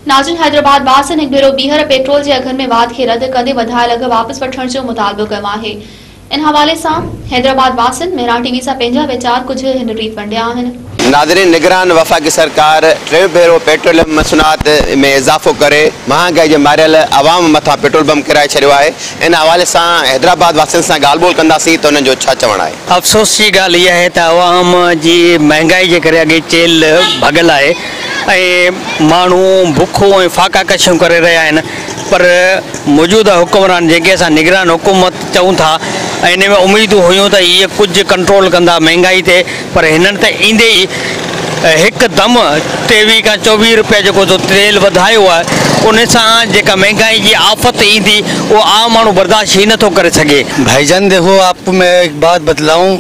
नाज़रीन, हैदराबाद वासन एक भेरो बीहर पेट्रोल के अघन में वाद के रद्द कंदे वधायल अघ वापस वठण जो मुतालबो कयो आहे। इन हवाले से हैदराबाद वासन मेहरान टीवी से पंहिंजा वीचार कुछ हिन रीत वंडिया आहिनि। नाज़रीन, निगरान वफ़ाक़ी सरकार टे भेरो पेट्रोल मसनूआत में इजाफ़ो करे महांगाई के मारियल आवाम मथा पेट्रोल बम किराए छॾियो आहे। इन हवाले से हैदराबाद वासियुनि सां ॻाल्हि ॿोल कंदासीं त उन्हनि जो छा चवणु आहे। अफ़सोस की ॻाल्हि इहा आहे त आवाम जी महंगाई के करे अॻे चेल भॻल आहे ऐं माण्हू बुखो ऐं फाका कशियूं करे रहिया आहिनि। पर मौजूदा हुक्मरान जेके असां निगरान हुकूमत चऊं था इन में उम्मीदूं हुयूं त इहे कुछ कंट्रोल कंदा महंगाई ते, पर हिननि त ईंदे ई हिकदम 23 खां 24 रुपया जो तो तेल वधायो आहे। उन सां जेका महंगाई की आफत ईंदी वो आम माण्हू बर्दाश्त ही नथो करे सके। भाईजान देखो, आपको मैं एक बात बतलाऊं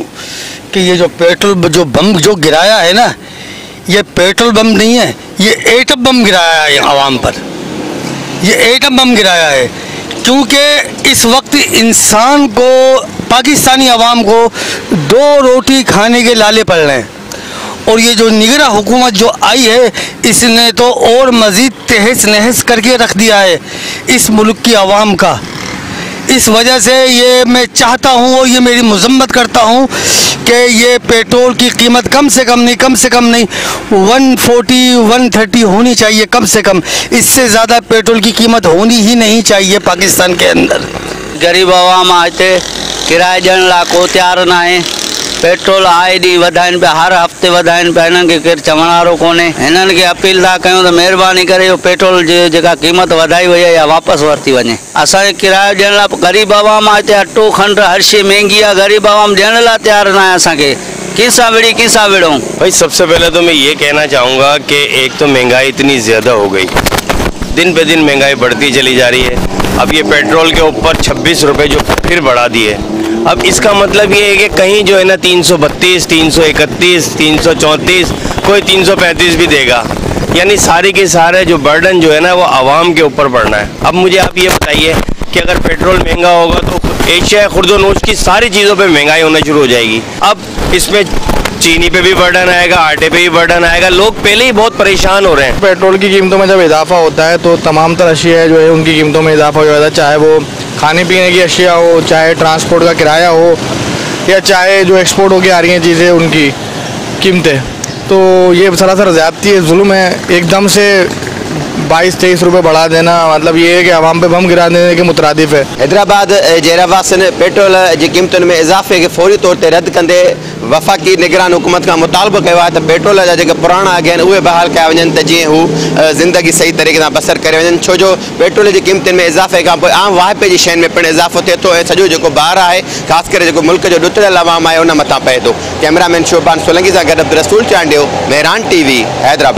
कि ये जो पेट्रोल जो बम जो गिराया है ना, ये पेट्रोल बम नहीं है, ये एटम बम गिराया है आवाम पर। ये एटम बम गिराया है क्योंकि इस वक्त इंसान को, पाकिस्तानी आवाम को 2 रोटी खाने के लाले पड़ रहे हैं। और ये जो निगरान हुकूमत जो आई है इसने तो और मज़ीद तहस नहस करके रख दिया है इस मुल्क की आवाम का। इस वजह से ये मैं चाहता हूँ और ये मेरी मजम्मत करता हूँ कि ये पेट्रोल की कीमत कम से कम नहीं 140 130 होनी चाहिए कम से कम। इससे ज़्यादा पेट्रोल की कीमत होनी ही नहीं चाहिए पाकिस्तान के अंदर। गरीब आवाम हिते किराए ॾियण लाइ को तैयार ना है। पेट्रोल आए डी वधाइनि पिया, हर हफ़्ते वधाइनि पिया। हिननि खे केरु चवण वारो कोन्हे। हिननि खे अपील था कयूं त महिरबानी करे इहो पेट्रोल जी जेका कीमत वधाई वई आहे या वापसि वरिती वञे। असांखे किरायो ॾियण लाइ गरीब आवाम आहे हिते, अटो खंड हर शइ महांगी आहे, गरीब आवाम ॾियण लाइ तैयार न आहे। असांखे कंहिंसां विड़ूं। भाई सबसे पहले तो मैं ये कहना चाहूँगा कि एक तो महंगाई इतनी ज़्यादा हो गई, दिन पे दिन महंगाई बढ़ती चली जा रही है। अब ये पेट्रोल के ऊपर 26 रुपये जो फिर बढ़ा दिए। अब इसका मतलब ये है कि कहीं जो है ना 332, 331, 334, कोई 335 भी देगा। यानी सारे के सारे जो बर्डन जो है ना वो आवाम के ऊपर पड़ना है। अब मुझे आप ये बताइए कि अगर पेट्रोल महंगा होगा तो एशिया खुर्दोनोश की सारी चीज़ों पे महंगाई होना शुरू हो जाएगी। अब इसमें चीनी पे भी बर्डन आएगा, आटे पे भी बर्डन आएगा। लोग पहले ही बहुत परेशान हो रहे हैं। पेट्रोल की कीमतों में जब इजाफा होता है तो तमाम तरह अशिया जो है उनकी कीमतों में इजाफा हो जाता है, चाहे वो खाने पीने की अशिया हो, चाहे ट्रांसपोर्ट का किराया हो, या चाहे जो एक्सपोर्ट होकर आ रही हैं चीज़ें उनकी कीमतें। तो ये सरासर ज़्यादती है, जुल्म है। एकदम से 22-23 रुपये बढ़ा देना मतलब ये है कि आवाम पे बम गिरा देने के मुतरादिफ है। हैदराबाद जेरावासन पेट्रोल की कीमतुनि में इजाफे के फौरी तौर पर रद्द कंदे वफ़ाक़ी निगरान हुकूमत का मुतालबो किया है तो पेट्रोल जा जेके पुराना अघ आहिनि उहे बहाल कया वञनि त जीअं हू ज़िंदगी सही तरीक़े सां बसर करे वञनि। छो जो पेट्रोल की कीमतुनि में इजाफे खां पोइ आम वाहिपे जी शयुनि में पिणु इजाफो थिए थो ऐं सॼो जेको ॿार आहे ख़ासि करे जेको मुल्क जो ॾुतड़ियल आवाम आहे उन मथां पए थो। कैमरामैन शोभान सोलंकी सां गॾु अब्दुल रसूल चांडियो, मेहरान टीवी, हैदराबाद।